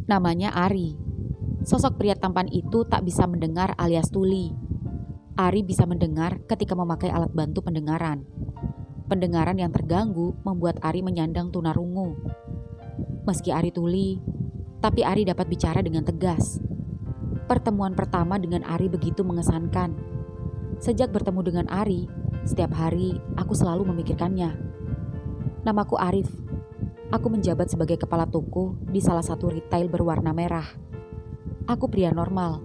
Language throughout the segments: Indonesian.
Namanya Ari. Sosok pria tampan itu tak bisa mendengar alias tuli. Ari bisa mendengar ketika memakai alat bantu pendengaran. Pendengaran yang terganggu membuat Ari menyandang tunarungu. Meski Ari tuli, tapi Ari dapat bicara dengan tegas. Pertemuan pertama dengan Ari begitu mengesankan. Sejak bertemu dengan Ari, setiap hari aku selalu memikirkannya. Namaku Arif. Aku menjabat sebagai kepala toko di salah satu retail berwarna merah. Aku pria normal,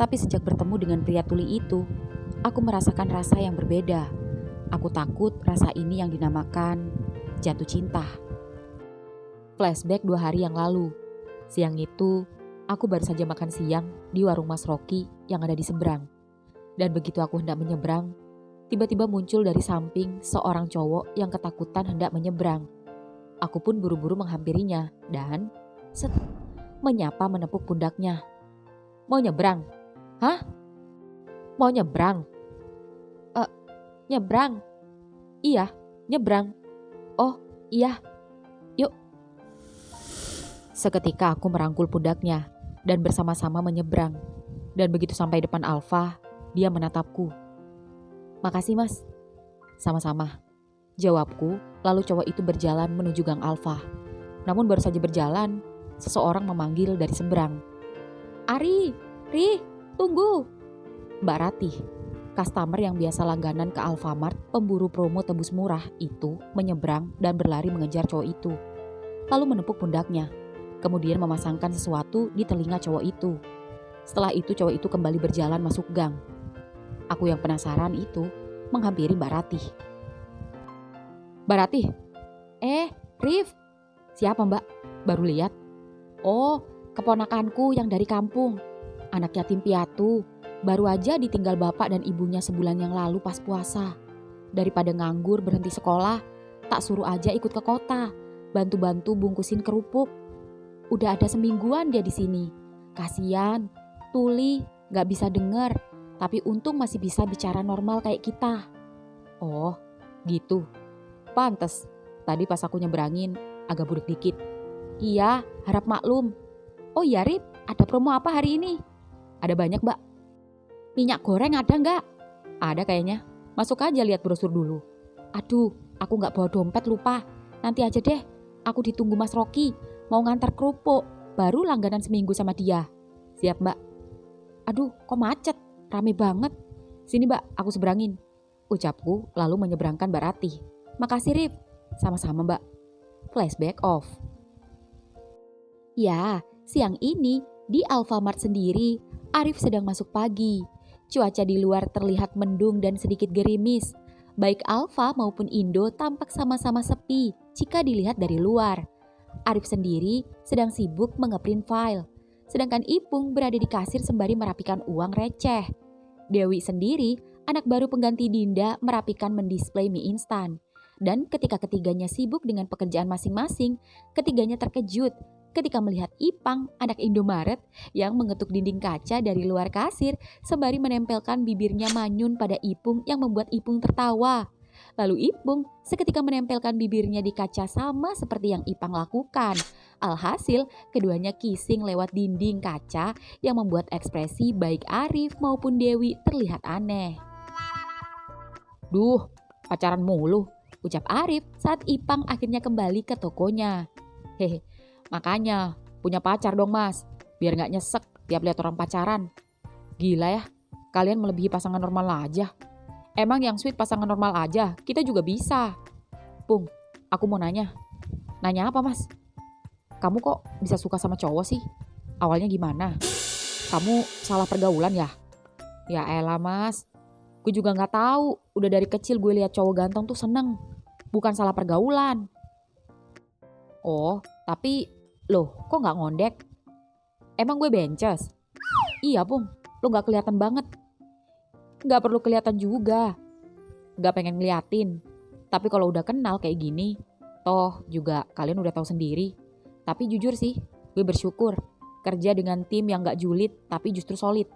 tapi sejak bertemu dengan pria tuli itu, aku merasakan rasa yang berbeda. Aku takut rasa ini yang dinamakan jatuh cinta. Flashback 2 hari yang lalu. Siang itu, aku baru saja makan siang di warung Mas Rocky yang ada di seberang. Dan begitu aku hendak menyeberang, tiba-tiba muncul dari samping seorang cowok yang ketakutan hendak menyeberang. Aku pun buru-buru menghampirinya dan menyapa menepuk pundaknya. Mau nyebrang? Hah? Mau nyebrang? Nyebrang? Iya, nyebrang. Oh, iya. Yuk. Seketika aku merangkul pundaknya dan bersama-sama menyeberang. Dan begitu sampai depan Alfa, dia menatapku. Makasih mas. Sama-sama. Jawabku, lalu cowok itu berjalan menuju gang Alfa. Namun baru saja berjalan, seseorang memanggil dari seberang. Ari, Ri, tunggu. Mbak Ratih, customer yang biasa langganan ke Alfamart, pemburu promo tebus murah itu menyeberang dan berlari mengejar cowok itu. Lalu menepuk pundaknya, kemudian memasangkan sesuatu di telinga cowok itu. Setelah itu cowok itu kembali berjalan masuk gang. Aku yang penasaran itu menghampiri Mbak Ratih. Mbak Ratih, Rif, siapa mbak? Baru lihat. Oh, keponakanku yang dari kampung. Anak yatim piatu, baru aja ditinggal bapak dan ibunya sebulan yang lalu pas puasa. Daripada nganggur berhenti sekolah, tak suruh aja ikut ke kota, bantu-bantu bungkusin kerupuk. Udah ada semingguan dia di sini. Kasian, tuli, gak bisa denger, tapi untung masih bisa bicara normal kayak kita. Oh, gitu. Pantes, tadi pas aku nyeberangin agak burik dikit. Iya, harap maklum. Oh iya Rip, ada promo apa hari ini? Ada banyak mbak. Minyak goreng ada nggak? Ada kayaknya. Masuk aja lihat brosur dulu. Aduh, aku nggak bawa dompet lupa. Nanti aja deh, aku ditunggu Mas Rocky. Mau ngantar kerupuk, baru langganan seminggu sama dia. Siap mbak. Aduh, kok macet? Rame banget. Sini mbak, aku seberangin. Ucapku lalu menyeberangkan Mbak Ratih. Makasih Rif. Sama-sama mbak. Flashback off. Ya, siang ini di Alfamart sendiri, Arif sedang masuk pagi. Cuaca di luar terlihat mendung dan sedikit gerimis. Baik Alfa maupun Indo tampak sama-sama sepi jika dilihat dari luar. Arif sendiri sedang sibuk mengeprint file. Sedangkan Ipung berada di kasir sembari merapikan uang receh. Dewi sendiri, anak baru pengganti Dinda, merapikan mendisplay mie instan. Dan ketika ketiganya sibuk dengan pekerjaan masing-masing, ketiganya terkejut ketika melihat Ipang, anak Indomaret, yang mengetuk dinding kaca dari luar kasir sembari menempelkan bibirnya manyun pada Ipung yang membuat Ipung tertawa. Lalu Ipung seketika menempelkan bibirnya di kaca sama seperti yang Ipang lakukan. Alhasil, keduanya kissing lewat dinding kaca yang membuat ekspresi baik Arif maupun Dewi terlihat aneh. Duh, pacaran mulu, ucap Arif saat Ipang akhirnya kembali ke tokonya. Hehe. Makanya, punya pacar dong mas, biar gak nyesek tiap lihat orang pacaran. Gila ya, kalian melebihi pasangan normal aja. Emang yang sweet pasangan normal aja, kita juga bisa. Pung, aku mau nanya. Nanya apa mas? Kamu kok bisa suka sama cowok sih? Awalnya gimana? Kamu salah pergaulan ya? Ya elah mas, gue juga gak tahu. Udah dari kecil gue lihat cowok ganteng tuh seneng. Bukan salah pergaulan. Oh, tapi loh, kok gak ngondek? Emang gue bences? Iya, Pung. Lo gak kelihatan banget. Gak perlu kelihatan juga. Gak pengen ngeliatin. Tapi kalau udah kenal kayak gini, toh juga kalian udah tahu sendiri. Tapi jujur sih, gue bersyukur. Kerja dengan tim yang gak julid, tapi justru solid.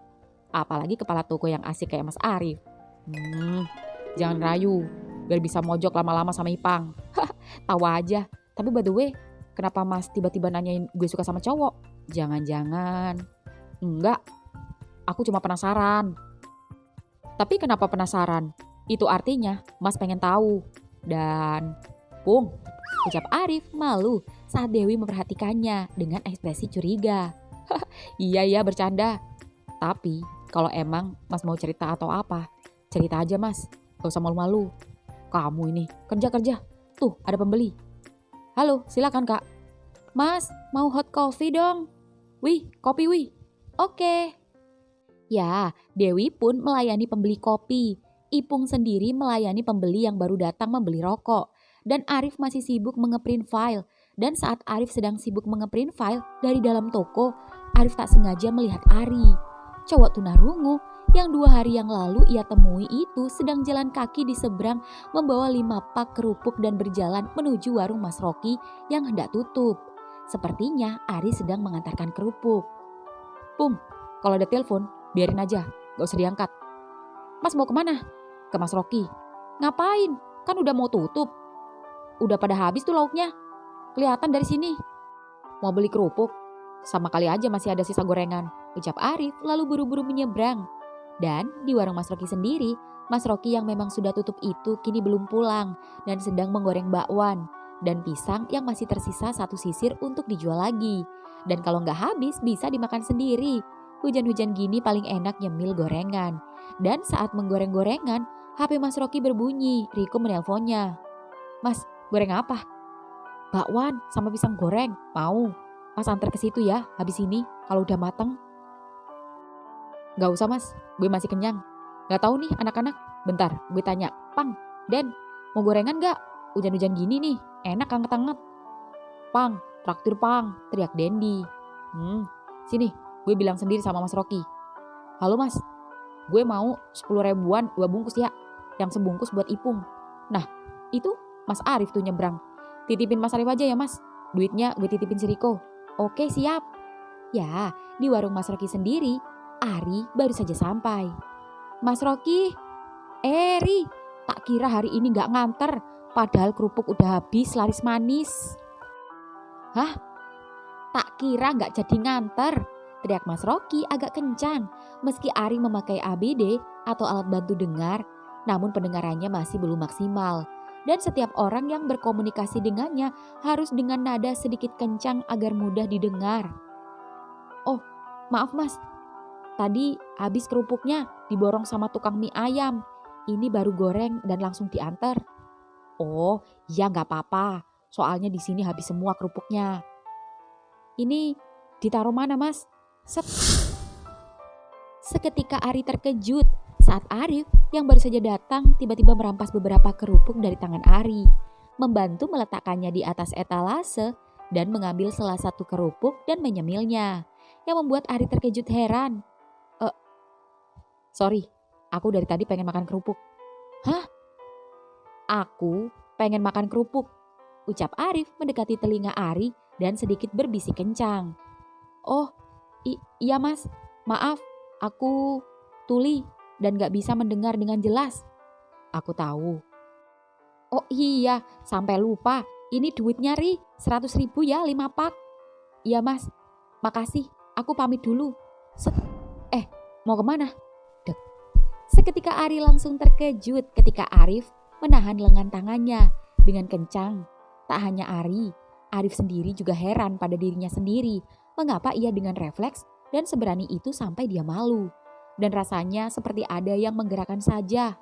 Apalagi kepala toko yang asik kayak Mas Arif. Jangan rayu, biar bisa mojok lama-lama sama Ipang. Tawa aja. Tapi by the way, Kenapa Mas tiba-tiba nanyain gue suka sama cowok? Jangan-jangan. Enggak, aku cuma penasaran. Tapi kenapa penasaran? Itu artinya Mas pengen tahu. Dan, Pung, ucap Arif malu saat Dewi memperhatikannya dengan ekspresi curiga. Iya bercanda. Tapi kalau emang Mas mau cerita atau apa, cerita aja Mas. Gak usah malu-malu. Kamu ini kerja-kerja. Tuh ada pembeli. Halo, silakan Kak. Mas, mau hot coffee dong. Wih, kopi wih. Oke. Ya, Dewi pun melayani pembeli kopi. Ipung sendiri melayani pembeli yang baru datang membeli rokok. Dan Arif masih sibuk mengeprint file. Dan saat Arif sedang sibuk mengeprint file dari dalam toko, Arif tak sengaja melihat Ari. Cowok tunarungu yang 2 hari yang lalu ia temui itu sedang jalan kaki di seberang membawa 5 pak kerupuk dan berjalan menuju warung Mas Rocky yang hendak tutup. Sepertinya Ari sedang mengantarkan kerupuk. Pung, kalau ada telepon, biarin aja, gak usah diangkat. Mas mau kemana? Ke Mas Rocky. Ngapain? Kan udah mau tutup. Udah pada habis tuh lauknya. Kelihatan dari sini. Mau beli kerupuk? Sama kali aja masih ada sisa gorengan, ucap Arif lalu buru-buru menyeberang. Dan di warung Mas Rocky sendiri, Mas Rocky yang memang sudah tutup itu kini belum pulang dan sedang menggoreng bakwan dan pisang yang masih tersisa 1 sisir untuk dijual lagi. Dan kalau nggak habis bisa dimakan sendiri. Hujan-hujan gini paling enak nyemil gorengan. Dan saat menggoreng gorengan, HP Mas Rocky berbunyi. Riko menelponnya. Mas, goreng apa? Bakwan sama pisang goreng. Mau? Mas antar ke situ ya habis ini kalau udah mateng. Gak usah Mas, gue masih kenyang. Gak tahu nih anak-anak. Bentar, gue tanya. Pang, Den, mau gorengan gak? Hujan-hujan gini nih, enak anget-anget. Pang, traktir Pang, teriak Dendi. Sini, gue bilang sendiri sama Mas Rocky. Halo Mas, gue mau 10 ribuan 2 bungkus ya. Yang sebungkus buat Ipung. Nah, itu Mas Arif tuh nyebrang. Titipin Mas Arif aja ya Mas. Duitnya gue titipin si Riko. Oke siap. Ya, di warung Mas Rocky sendiri, Ari baru saja sampai. Mas Rocky, Ri, tak kira hari ini gak nganter. Padahal kerupuk udah habis laris manis. Hah? Tak kira gak jadi nganter, teriak Mas Rocky agak kencang. Meski Ari memakai ABD atau alat bantu dengar, namun pendengarannya masih belum maksimal. Dan setiap orang yang berkomunikasi dengannya harus dengan nada sedikit kencang agar mudah didengar. Oh, maaf Mas, tadi habis kerupuknya diborong sama tukang mie ayam. Ini baru goreng dan langsung diantar. Oh, ya gak apa-apa, soalnya di sini habis semua kerupuknya. Ini ditaruh mana Mas? Set. Seketika Ari terkejut saat Arif yang baru saja datang tiba-tiba merampas beberapa kerupuk dari tangan Ari, membantu meletakkannya di atas etalase dan mengambil salah satu kerupuk dan menyemilnya, yang membuat Ari terkejut heran. Sorry, aku dari tadi pengen makan kerupuk. Hah? Aku pengen makan kerupuk, ucap Arif mendekati telinga Ari dan sedikit berbisik kencang. Oh, iya Mas, maaf, aku tuli dan gak bisa mendengar dengan jelas. Aku tahu. Oh iya, sampai lupa. Ini duitnya Ri, 100 ribu ya 5 pak. Iya Mas, makasih. Aku pamit dulu. Set. Mau kemana? Dek. Seketika Ari langsung terkejut ketika Arif menahan lengan tangannya dengan kencang. Tak hanya Ari, Arif sendiri juga heran pada dirinya sendiri. Mengapa ia dengan refleks dan seberani itu sampai dia malu. Dan rasanya seperti ada yang menggerakkan saja.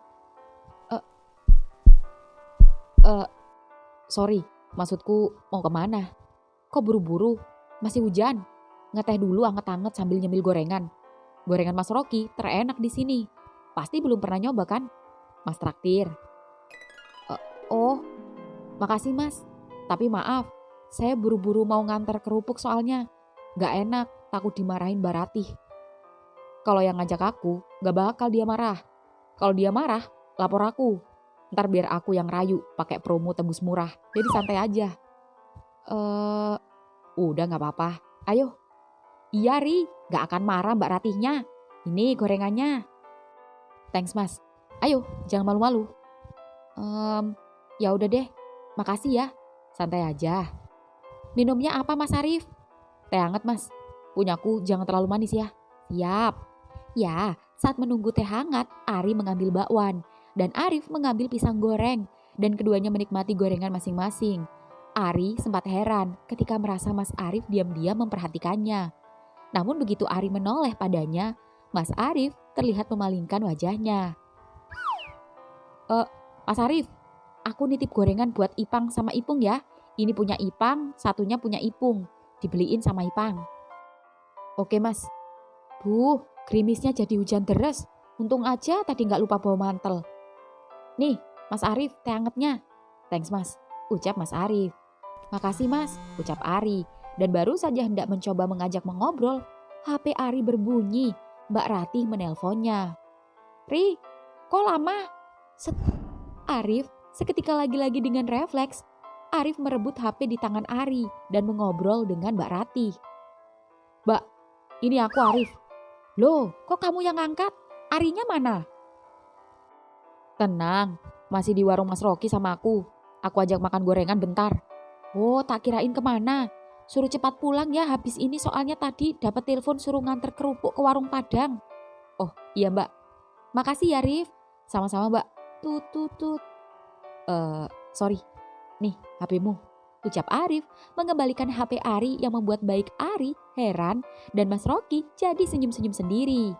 Sorry, maksudku mau kemana? Kok buru-buru? Masih hujan? Ngeteh dulu anget-anget sambil nyemil gorengan. Gorengan Mas Rocky terenak di sini. Pasti belum pernah nyoba kan? Mas traktir. Oh, makasih Mas. Tapi maaf, saya buru-buru mau nganter kerupuk soalnya. Gak enak, takut dimarahin Mbak Ratih. Kalau yang ngajak aku, gak bakal dia marah. Kalau dia marah, lapor aku. Ntar biar aku yang rayu pakai promo tembus murah. Jadi santai aja. Udah gak apa-apa. Ayo. Iya Ri, gak akan marah Mbak Ratihnya. Ini gorengannya. Thanks Mas. Ayo, jangan malu-malu. Ya udah deh. Makasih ya. Santai aja. Minumnya apa Mas Arif? Teh hangat Mas. Punyaku jangan terlalu manis ya. Siap. Ya, saat menunggu teh hangat, Ari mengambil bakwan dan Arif mengambil pisang goreng dan keduanya menikmati gorengan masing-masing. Ari sempat heran ketika merasa Mas Arif diam-diam memperhatikannya. Namun begitu Ari menoleh padanya, Mas Arif terlihat memalingkan wajahnya. Mas Arif, aku nitip gorengan buat Ipang sama Ipung ya. Ini punya Ipang, satunya punya Ipung. Dibeliin sama Ipang. Oke Mas. Gerimisnya jadi hujan deras. Untung aja tadi gak lupa bawa mantel. Nih, Mas Arif, teh hangatnya. Thanks Mas, ucap Mas Arif. Makasih Mas, ucap Ari. Dan baru saja hendak mencoba mengajak mengobrol, HP Ari berbunyi. Mbak Ratih menelponnya. Ri, kok lama? Arif seketika lagi-lagi dengan refleks. Arif merebut HP di tangan Ari dan mengobrol dengan Mbak Ratih. Mbak, ini aku Arif. Loh, kok kamu yang angkat? Arinya mana? Tenang, masih di warung Mas Rocky sama aku. Aku ajak makan gorengan bentar. Oh, tak kirain kemana. Suruh cepat pulang ya habis ini soalnya tadi dapat telepon suruh nganter kerupuk ke warung Padang. Oh, iya Mbak. Makasih ya Rif. Sama-sama Mbak. Tut. Sorry. Nih, HP-mu. Ucap Arif mengembalikan HP Ari yang membuat baik Ari heran dan Mas Rocky jadi senyum-senyum sendiri.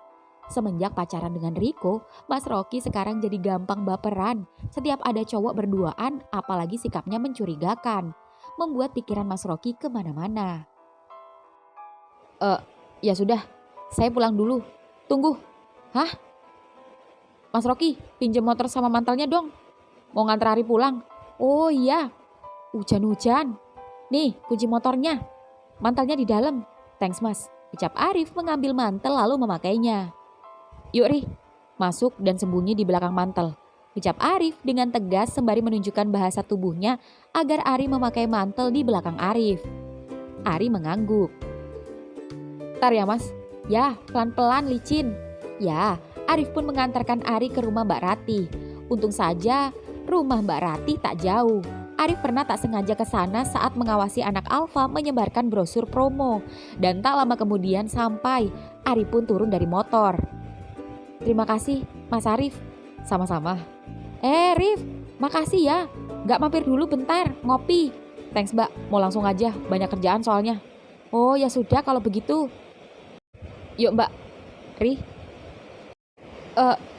Semenjak pacaran dengan Riko, Mas Rocky sekarang jadi gampang baperan. Setiap ada cowok berduaan, apalagi sikapnya mencurigakan. Membuat pikiran Mas Rocky kemana-mana. Ya sudah, saya pulang dulu. Tunggu. Hah? Mas Rocky, pinjam motor sama mantelnya dong. Mau nganter Ari pulang. Oh iya, hujan-hujan. Nih, kunci motornya. Mantelnya di dalam. Thanks Mas, ucap Arif mengambil mantel lalu memakainya. Yuk Ri, masuk dan sembunyi di belakang mantel. Ucap Arif dengan tegas sembari menunjukkan bahasa tubuhnya agar Ari memakai mantel di belakang Arif. Ari mengangguk. Ntar ya Mas. Ya, pelan-pelan licin. Ya, Arif pun mengantarkan Ari ke rumah Mbak Ratih. Untung saja rumah Mbak Ratih tak jauh. Arif pernah tak sengaja ke sana saat mengawasi anak Alfa menyebarkan brosur promo. Dan tak lama kemudian sampai, Arif pun turun dari motor. Terima kasih Mas Arif. Sama-sama. Rif, makasih ya. Gak mampir dulu bentar, ngopi. Thanks Mbak, mau langsung aja, banyak kerjaan soalnya. Oh ya sudah kalau begitu. Yuk Mbak. Ri.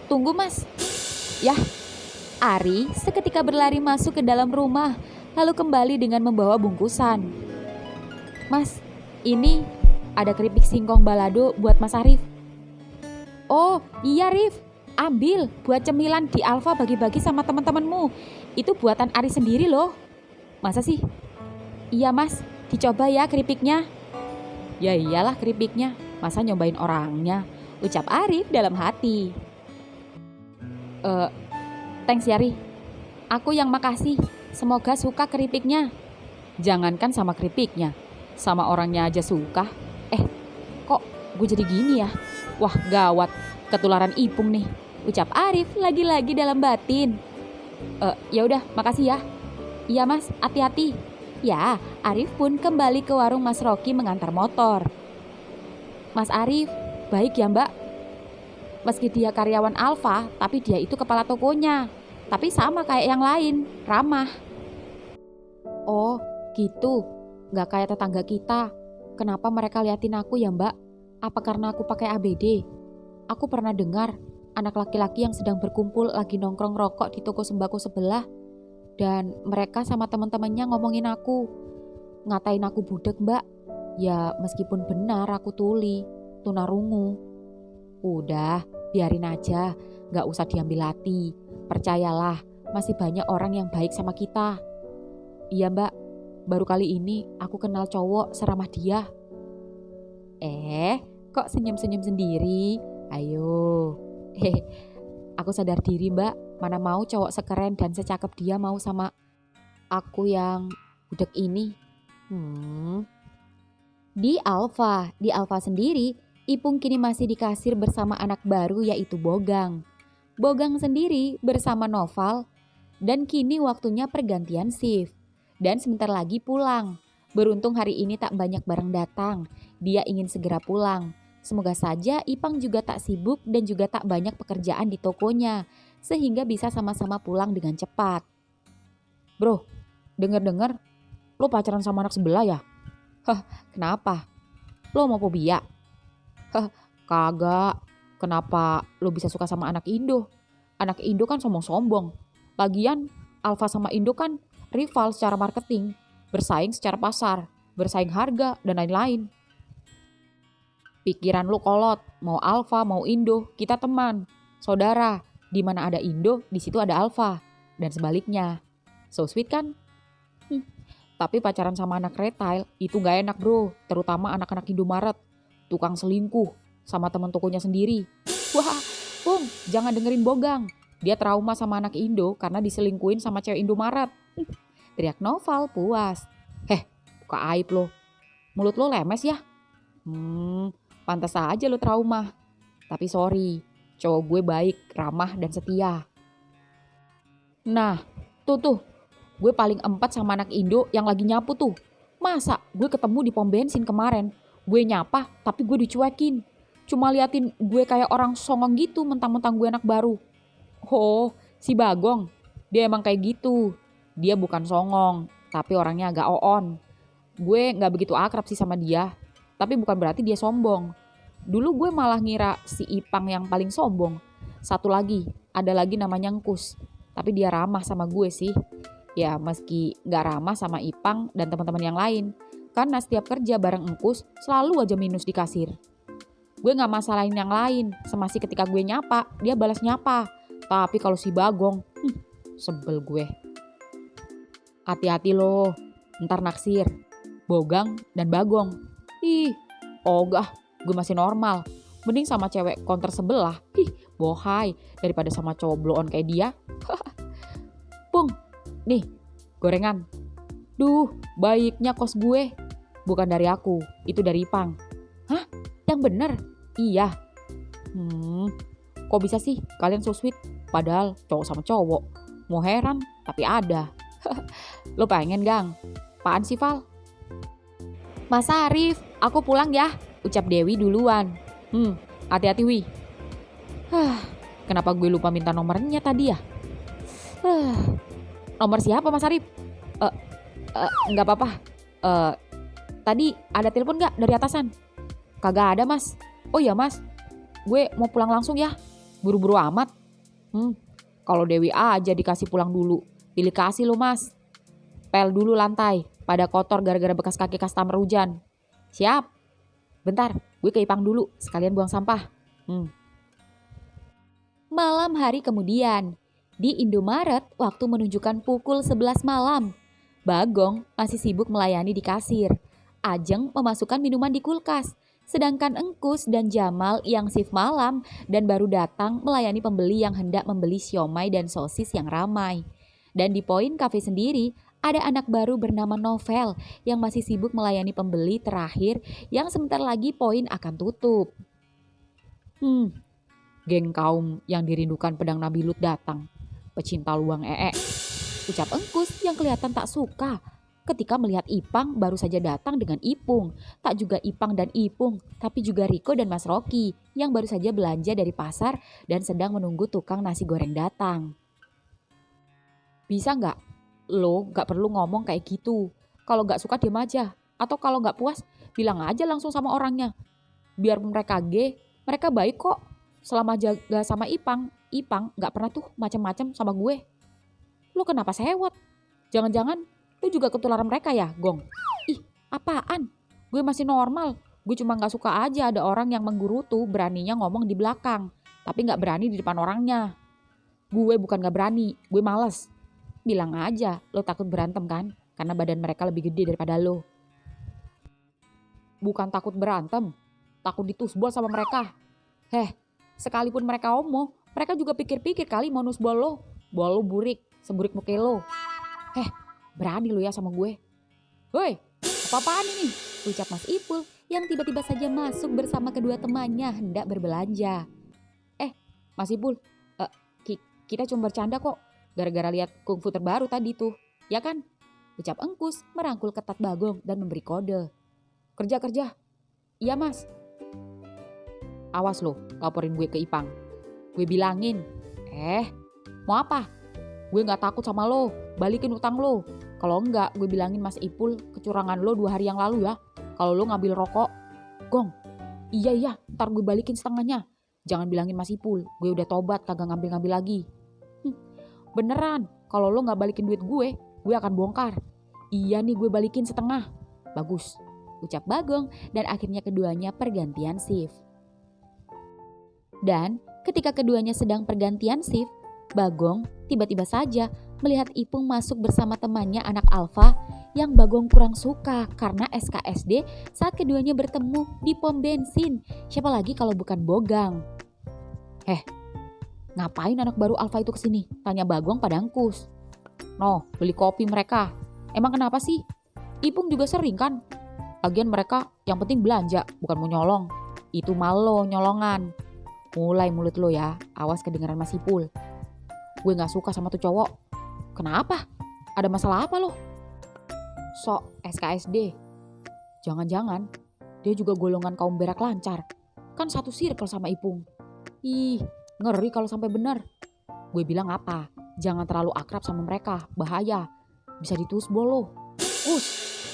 Tunggu Mas. Yah. Ari seketika berlari masuk ke dalam rumah, lalu kembali dengan membawa bungkusan. Mas, ini ada keripik singkong balado buat Mas Arif. Oh iya Rif, ambil buat cemilan di Alfa bagi-bagi sama teman-temanmu. Itu buatan Ari sendiri loh. Masa sih? Iya Mas, dicoba ya keripiknya. Ya iyalah keripiknya, masa nyobain orangnya, ucap Arif dalam hati. Thanks ya Ri, aku yang makasih, semoga suka keripiknya. Jangankan sama keripiknya, sama orangnya aja suka. Kok gue jadi gini ya? Wah gawat, ketularan Ipung nih, ucap Arif lagi-lagi dalam batin. Ya udah, makasih ya. Iya Mas, hati-hati. Ya, Arif pun kembali ke warung Mas Rocky mengantar motor. Mas Arif, baik ya Mbak. Meski dia karyawan Alfa, tapi dia itu kepala tokonya. Tapi sama kayak yang lain, ramah. Oh, gitu. Gak kayak tetangga kita. Kenapa mereka liatin aku ya Mbak? Apa karena aku pakai ABD? Aku pernah dengar anak laki-laki yang sedang berkumpul lagi nongkrong rokok di toko sembako sebelah. Dan mereka sama teman-temannya ngomongin aku. Ngatain aku budak Mbak. Ya meskipun benar aku tuli, tunarungu. Udah, biarin aja, gak usah diambil hati. Percayalah, masih banyak orang yang baik sama kita. Iya Mbak, baru kali ini aku kenal cowok seramah dia. Kok senyum-senyum sendiri? Ayo. Aku sadar diri Mbak, mana mau cowok sekeren dan secakep dia mau sama aku yang budak ini. Di Alfa sendiri, Ipung kini masih di kasir bersama anak baru yaitu Bogang. Bogang sendiri bersama Noval dan kini waktunya pergantian shift. Dan sebentar lagi pulang. Beruntung hari ini tak banyak barang datang. Dia ingin segera pulang. Semoga saja Ipang juga tak sibuk dan juga tak banyak pekerjaan di tokonya, sehingga bisa sama-sama pulang dengan cepat. Bro, denger-denger lo pacaran sama anak sebelah ya? Hah, kenapa? Lo mau fobia? Hah, kagak. Kenapa lo bisa suka sama anak Indo? Anak Indo kan sombong-sombong. Lagian, Alfa sama Indo kan rival secara marketing, bersaing secara pasar, bersaing harga, dan lain-lain. Pikiran lu kolot, mau Alfa, mau Indo, kita teman, saudara. Di mana ada Indo, di situ ada Alfa, dan sebaliknya. So sweet kan? Tapi pacaran sama anak retail itu gak enak bro, terutama anak-anak Indomaret. Tukang selingkuh sama temen tokonya sendiri. Wah, Bung, jangan dengerin Bogang. Dia trauma sama anak Indo karena diselingkuhin sama cewek Indomaret. Teriak Noval puas. Buka aib lo. Mulut lo lemes ya? Pantas aja lo trauma. Tapi sorry, cowok gue baik, ramah, dan setia. Nah, tuh, gue paling empat sama anak Indo yang lagi nyapu tuh. Masa gue ketemu di pom bensin kemarin, gue nyapa tapi gue dicuekin. Cuma liatin gue kayak orang songong gitu mentang-mentang gue anak baru. Oh, si Bagong, dia emang kayak gitu. Dia bukan songong, tapi orangnya agak oon. Gue gak begitu akrab sih sama dia, tapi bukan berarti dia sombong. Dulu gue malah ngira si Ipang yang paling sombong. Satu lagi, ada lagi namanya Ngkus. Tapi dia ramah sama gue sih. Ya meski gak ramah sama Ipang dan teman-teman yang lain. Karena setiap kerja bareng Ngkus selalu aja minus di kasir. Gue gak masalahin yang lain. Semasi ketika gue nyapa, dia balas nyapa. Tapi kalau si Bagong, sebel gue. Hati-hati loh, ntar naksir. Bogang dan Bagong. Ogah, gue masih normal. Mending sama cewek konter sebelah. Bohai, daripada sama cowok blow on kayak dia. Pung, nih, gorengan. Duh, baiknya kos gue. Bukan dari aku, itu dari Ipang. Hah? Yang bener? Iya. Kok bisa sih kalian so sweet? Padahal cowok sama cowok. Mau heran, tapi ada. Lo pengen gang? Apaan sih Val? Mas Arif, aku pulang ya, ucap Dewi duluan. Hati-hati Wi. Kenapa gue lupa minta nomornya tadi ya? Nomor siapa Mas Arif? Nggak apa-apa. Tadi ada telepon nggak dari atasan? Kagak ada Mas. Oh iya Mas, gue mau pulang langsung ya. Buru-buru amat. Kalau Dewi aja dikasih pulang dulu. Pilih kasih lo Mas. Pel dulu lantai. Pada kotor gara-gara bekas kaki customer hujan. Siap. Bentar, gue ke Ipang dulu. Sekalian buang sampah. Malam hari kemudian. Di Indomaret, waktu menunjukkan pukul 11 malam. Bagong masih sibuk melayani di kasir. Ajeng memasukkan minuman di kulkas. Sedangkan Engkus dan Jamal yang shift malam dan baru datang melayani pembeli yang hendak membeli siomay dan sosis yang ramai. Dan di Poin Cafe sendiri, ada anak baru bernama Novel yang masih sibuk melayani pembeli terakhir yang sebentar lagi Poin akan tutup. Geng kaum yang dirindukan pedang Nabi Lut datang. Pecinta luang ucap Engkus yang kelihatan tak suka ketika melihat Ipang baru saja datang dengan Ipung. Tak juga Ipang dan Ipung, tapi juga Riko dan Mas Rocky yang baru saja belanja dari pasar dan sedang menunggu tukang nasi goreng datang. Bisa gak? Lo gak perlu ngomong kayak gitu. Kalau gak suka diam aja. Atau kalau gak puas, bilang aja langsung sama orangnya. Biar mereka mereka baik kok. Selama jaga sama Ipang gak pernah tuh macam-macam sama gue. Lo kenapa sewot? Jangan-jangan lo juga ketularan mereka ya, Gong? Apaan? Gue masih normal. Gue cuma gak suka aja ada orang yang menggerutu beraninya ngomong di belakang. Tapi gak berani di depan orangnya. Gue bukan gak berani, gue males. Bilang aja, lo takut berantem kan? Karena badan mereka lebih gede daripada lo. Bukan takut berantem, takut ditusbol sama mereka. Sekalipun mereka homo, mereka juga pikir-pikir kali mau nusbol lo. Bol lo burik, seburik muka lo. Berani lo ya sama gue. Woi, apa-apaan ini? Ucap Mas Ipul yang tiba-tiba saja masuk bersama kedua temannya hendak berbelanja. Mas Ipul, kita cuma bercanda kok. Gara-gara lihat kungfu terbaru tadi tuh, ya kan? ucap Engkus merangkul ketat Bagong dan memberi kode. Kerja. Iya mas. Awas lo, laporin gue ke Ipang. Gue bilangin. Mau apa? Gue gak takut sama lo, balikin utang lo. Kalau enggak, gue bilangin Mas Ipul kecurangan lo 2 hari yang lalu ya. Kalau lo ngambil rokok. Gong, iya, ntar gue balikin setengahnya. Jangan bilangin Mas Ipul, gue udah tobat kagak ngambil-ngambil lagi. Beneran, kalau lo gak balikin duit gue akan bongkar. Iya nih gue balikin setengah. Bagus, ucap Bagong dan akhirnya keduanya pergantian shift. Dan ketika keduanya sedang pergantian shift, Bagong tiba-tiba saja melihat Ipung masuk bersama temannya anak Alfa yang Bagong kurang suka karena SKSD saat keduanya bertemu di pom bensin. Siapa lagi kalau bukan Bogang? Ngapain anak baru Alfa itu kesini? Tanya Bagong pada Engkus. No, beli kopi mereka. Emang kenapa sih? Ipung juga sering kan? Lagian mereka yang penting belanja, bukan mau nyolong. Itu malo nyolongan. Mulai mulut lo ya, awas kedengaran Mas Ipul. Gue gak suka sama tuh cowok. Kenapa? Ada masalah apa lo? Sok SKSD. Jangan-jangan dia juga golongan kaum berak lancar. Kan satu circle sama Ipung. Ih, ngeri kalau sampai benar. Gue bilang apa? Jangan terlalu akrab sama mereka, bahaya. Bisa ditusbol lo.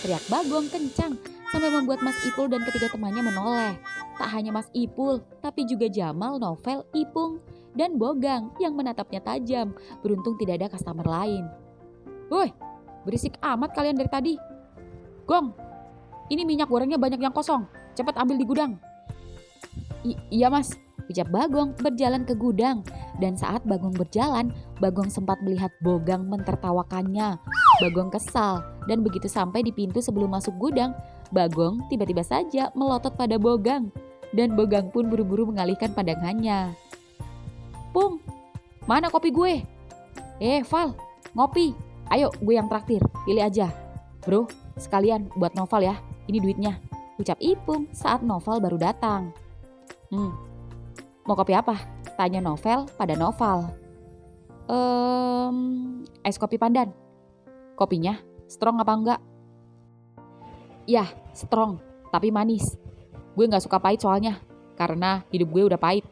Teriak Bagong kencang sampai membuat Mas Ipul dan ketiga temannya menoleh. Tak hanya Mas Ipul, tapi juga Jamal, Novel, Ipung, dan Bogang yang menatapnya tajam. Beruntung tidak ada customer lain. Woi, berisik amat kalian dari tadi. Gong, ini minyak gorengnya banyak yang kosong. Cepat ambil di gudang. Iya mas, ucap Bagong berjalan ke gudang. Dan saat Bagong berjalan, Bagong sempat melihat Bogang mentertawakannya. Bagong kesal dan begitu sampai di pintu sebelum masuk gudang, Bagong tiba-tiba saja melotot pada Bogang. Dan Bogang pun buru-buru mengalihkan pandangannya. Pung, mana kopi gue? Val, ngopi. Ayo gue yang traktir, pilih aja. Bro, sekalian buat Noval ya, ini duitnya. Ucap Ipung saat Noval baru datang. Mau kopi apa? Tanya Novel pada Noval. Es kopi pandan. Kopinya strong apa enggak? Yah, strong, tapi manis. Gue gak suka pahit soalnya, karena hidup gue udah pahit.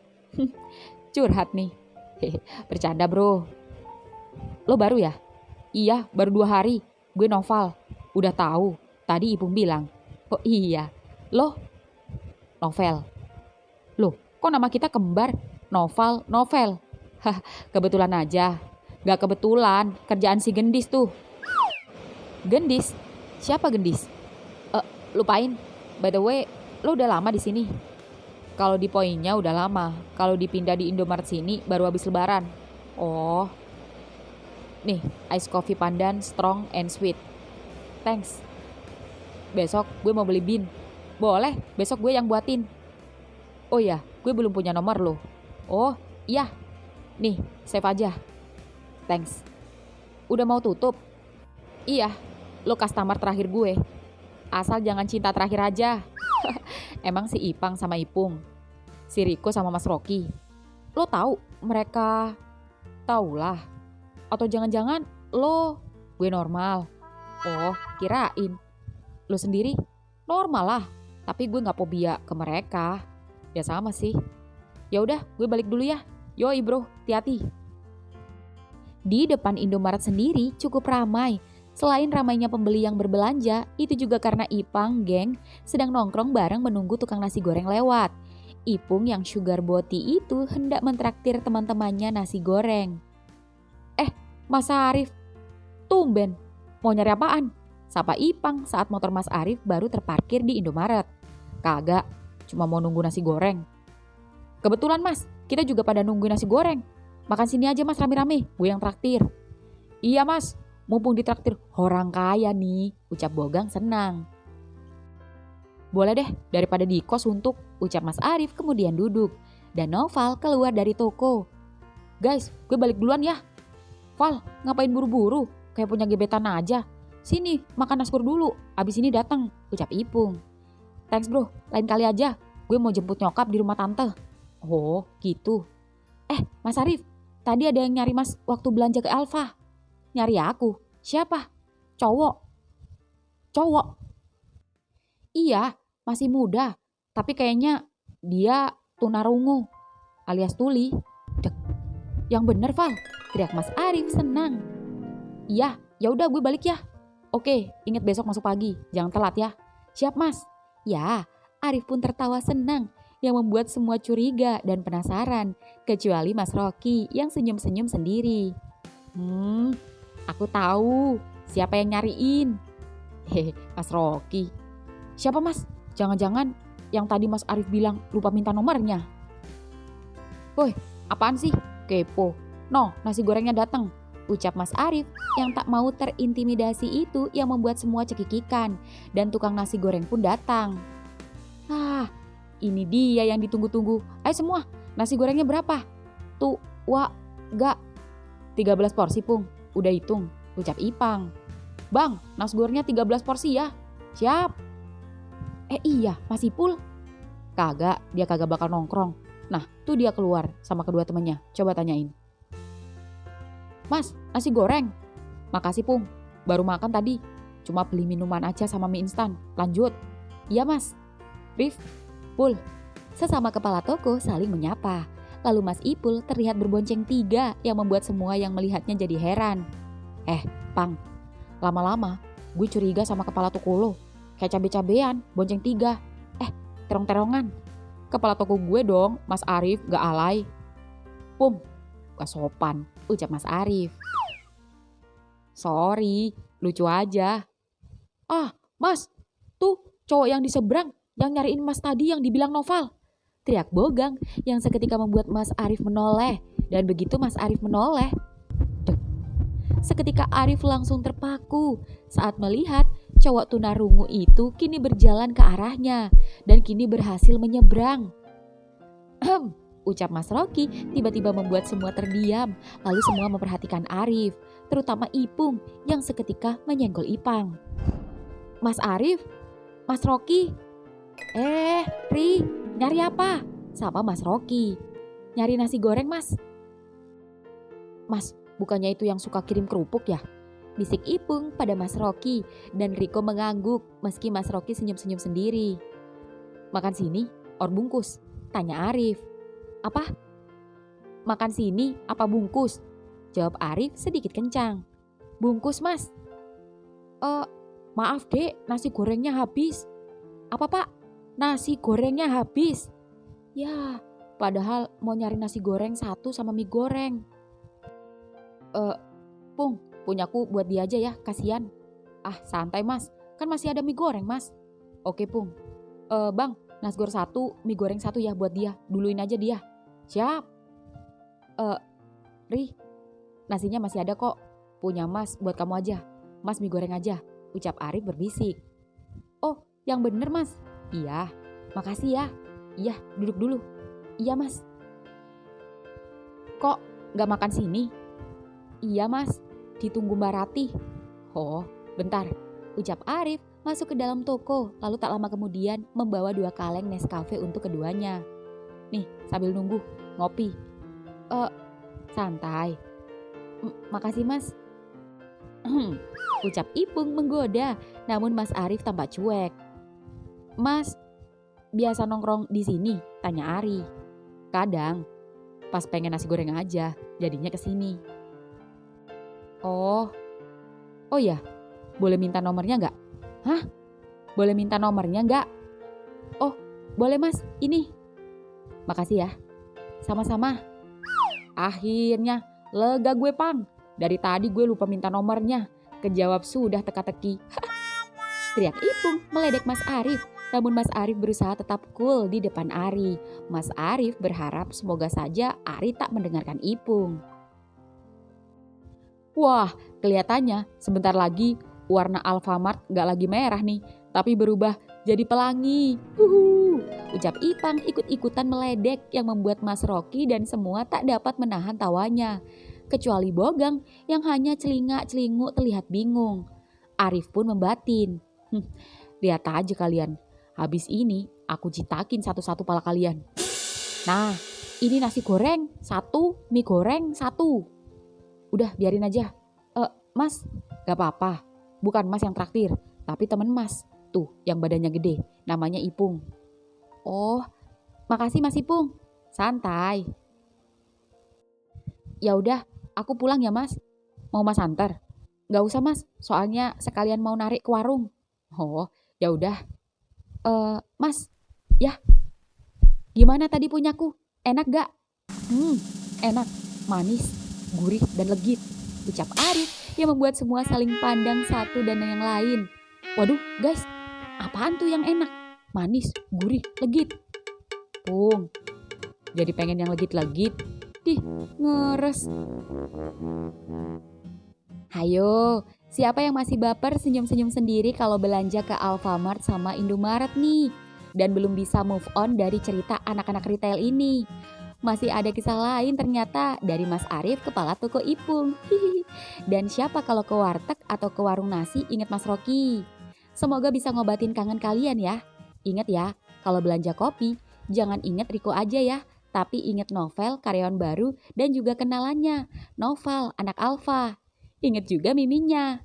Curhat nih. Bercanda bro. Lo baru ya? Iya, baru 2 hari. Gue Noval. Udah tahu. Tadi Ipung bilang. Oh iya. Lo? Novel. Loh, kok nama kita kembar? Novel. Kebetulan aja. Gak kebetulan. Kerjaan si Gendis tuh. Gendis? Siapa Gendis? Lupain. By the way, lo udah lama di sini? Kalau di poinnya udah lama. Kalau dipindah di Indomaret sini baru habis lebaran. Oh. Nih, ice coffee pandan strong and sweet. Thanks. Besok gue mau beli bean. Boleh, besok gue yang buatin. Oh iya, gue belum punya nomor lo. Oh, iya. Nih, save aja. Thanks. Udah mau tutup? Iya, lo customer terakhir gue. Asal jangan cinta terakhir aja. Emang si Ipang sama Ipung, si Riko sama Mas Rocky. Lo tahu mereka? Taulah. Atau jangan-jangan lo? Gue normal. Oh, kirain. Lo sendiri? Normal lah. Tapi gue nggak fobia ke mereka. Ya sama sih. Ya udah, gue balik dulu ya. Yoi bro, hati-hati. Di depan Indomaret sendiri cukup ramai. Selain ramainya pembeli yang berbelanja, itu juga karena Ipang, geng, sedang nongkrong bareng menunggu tukang nasi goreng lewat. Ipung yang sugar boti itu hendak mentraktir teman-temannya nasi goreng. Mas Arif, tumben, mau nyari apaan? Sapa Ipang saat motor Mas Arif baru terparkir di Indomaret. Kagak, cuma mau nunggu nasi goreng. Kebetulan mas, kita juga pada nungguin nasi goreng. Makan sini aja mas rame-rame, gue yang traktir. Iya mas, mumpung ditraktir orang kaya nih, ucap Bogang senang. Boleh deh, daripada di kos untuk, ucap Mas Arif kemudian duduk. Dan Noval keluar dari toko. Guys, gue balik duluan ya. Val, ngapain buru-buru? Kayak punya gebetan aja. Sini, makan naskur dulu, abis ini datang, ucap Ipung. Thanks bro, lain kali aja. Gue mau jemput nyokap di rumah tante. Oh, gitu. Mas Arif, tadi ada yang nyari mas waktu belanja ke Alfa. Nyari aku? Siapa? Cowok. Cowok. Iya, masih muda. Tapi kayaknya dia tunarungu alias tuli. Dek, yang bener Val, teriak Mas Arif senang. Iya, ya udah gue balik ya. Oke, ingat besok masuk pagi, jangan telat ya. Siap Mas. Ya, Arif pun tertawa senang yang membuat semua curiga dan penasaran, kecuali Mas Rocky yang senyum-senyum sendiri. Aku tahu siapa yang nyariin. Hehe, Mas Rocky. Siapa Mas? Jangan-jangan yang tadi Mas Arif bilang lupa minta nomornya. Woi, apaan sih? Kepo. No, nasi gorengnya datang. Ucap Mas Arif yang tak mau terintimidasi itu yang membuat semua cekikikan. Dan tukang nasi goreng pun datang. Ini dia yang ditunggu-tunggu. Ayo semua, nasi gorengnya berapa? Tuh, gak. 13 porsi Pung, udah hitung, ucap Ipang. Bang, nasi gorengnya 13 porsi ya. Siap. Iya, masih Ipul? Kagak, dia kagak bakal nongkrong. Nah, tuh dia keluar sama kedua temannya. Coba tanyain. Mas, nasi goreng. Makasih Pung, baru makan tadi. Cuma beli minuman aja sama mie instan. Lanjut. Iya Mas. Rif, Pul. Sesama kepala toko saling menyapa. Lalu Mas Ipul terlihat berbonceng 3 yang membuat semua yang melihatnya jadi heran. Pang, lama-lama gue curiga sama kepala toko lo. Kayak cabe-cabean, bonceng 3. Terong-terongan. Kepala toko gue dong, Mas Arif, gak alay. Pung, gak sopan, ucap Mas Arif. Sorry, lucu aja. Mas, tuh cowok yang di seberang yang nyariin Mas tadi yang dibilang Noval. Teriak Bogang yang seketika membuat Mas Arif menoleh. Dan begitu Mas Arif menoleh, seketika Arif langsung terpaku saat melihat cowok tunarungu itu kini berjalan ke arahnya dan kini berhasil menyeberang. Ucap Mas Rocky tiba-tiba membuat semua terdiam. Lalu semua memperhatikan Arif, terutama Ipung yang seketika menyenggol Ipang. Mas Arif, Mas Rocky. Ri, nyari apa? Sapa Mas Rocky. Nyari nasi goreng Mas. Mas, bukannya itu yang suka kirim kerupuk ya? Bisik Ipung pada Mas Rocky dan Riko mengangguk meski Mas Rocky senyum-senyum sendiri. Makan sini, or bungkus? Tanya Arif. Apa? Makan sini, apa bungkus? Jawab Arif sedikit kencang. Bungkus Mas. Maaf dek, nasi gorengnya habis. Apa Pak? Nasi gorengnya habis. Ya, padahal mau nyari nasi goreng 1 sama mie goreng. Pung, punyaku buat dia aja ya, kasihan. Santai Mas, kan masih ada mie goreng Mas. Oke Pung. Bang, nasi goreng 1, mie goreng 1 ya buat dia. Duluin aja dia. Siap. Ri, nasinya masih ada kok. Punya Mas buat kamu aja. Mas mie goreng aja, ucap Arif berbisik. Oh, yang bener Mas. Iya, makasih ya. Iya, duduk dulu. Iya Mas. Kok gak makan sini? Iya Mas, ditunggu Mbak Ratih. Oh, bentar, ucap Arif masuk ke dalam toko. Lalu tak lama kemudian membawa 2 kaleng Nescafe untuk keduanya. Nih, sambil nunggu, ngopi. Santai. Makasih Mas. Ucap Ipung menggoda, namun Mas Arif tampak cuek. Mas, biasa nongkrong di sini? Tanya Ari. Kadang, pas pengen nasi goreng aja, jadinya kesini. Oh ya, boleh minta nomornya nggak? Hah? Boleh minta nomornya nggak? Oh, boleh Mas, ini. Makasih ya. Sama-sama. Akhirnya, lega gue Pang. Dari tadi gue lupa minta nomornya. Kejawab sudah teka-teki. Teriak Ipung meledek Mas Arif. Namun Mas Arif berusaha tetap cool di depan Ari. Mas Arif berharap semoga saja Ari tak mendengarkan Ipung. Wah, kelihatannya sebentar lagi warna Alfamart gak lagi merah nih, tapi berubah jadi pelangi. Ucap Ipang ikut-ikutan meledek yang membuat Mas Rocky dan semua tak dapat menahan tawanya. Kecuali Bogang yang hanya celingak-celinguk terlihat bingung. Arif pun membatin. Lihat aja kalian, habis ini aku citakin satu-satu pala kalian. Nah, ini nasi goreng 1, mie goreng 1. Udah biarin aja. Mas, gak apa-apa. Bukan Mas yang traktir, tapi temen Mas. Tuh, yang badannya gede, namanya Ipung. Oh, makasih Mas Ipung. Santai. Ya udah, aku pulang ya Mas. Mau Mas antar? Gak usah Mas, soalnya sekalian mau narik ke warung. Oh, ya udah. Mas, ya gimana tadi punyaku? Enak gak? Enak, manis, gurih, dan legit. Ucap Arif yang membuat semua saling pandang satu dan yang lain. Waduh, guys, apaan tuh yang enak? Manis, gurih, legit. Pung, jadi pengen yang legit-legit. Dih, ngeres. Hayo, siapa yang masih baper senyum-senyum sendiri kalau belanja ke Alfamart sama Indomaret nih? Dan belum bisa move on dari cerita anak-anak retail ini. Masih ada kisah lain ternyata dari Mas Arif, kepala toko Ipung. Dan siapa kalau ke warteg atau ke warung nasi ingat Mas Rocky. Semoga bisa ngobatin kangen kalian ya. Ingat ya, kalau belanja kopi, jangan ingat Riko aja ya. Tapi ingat novel, karyawan baru, dan juga kenalannya. Novel, anak Alfa. Ingat juga miminya.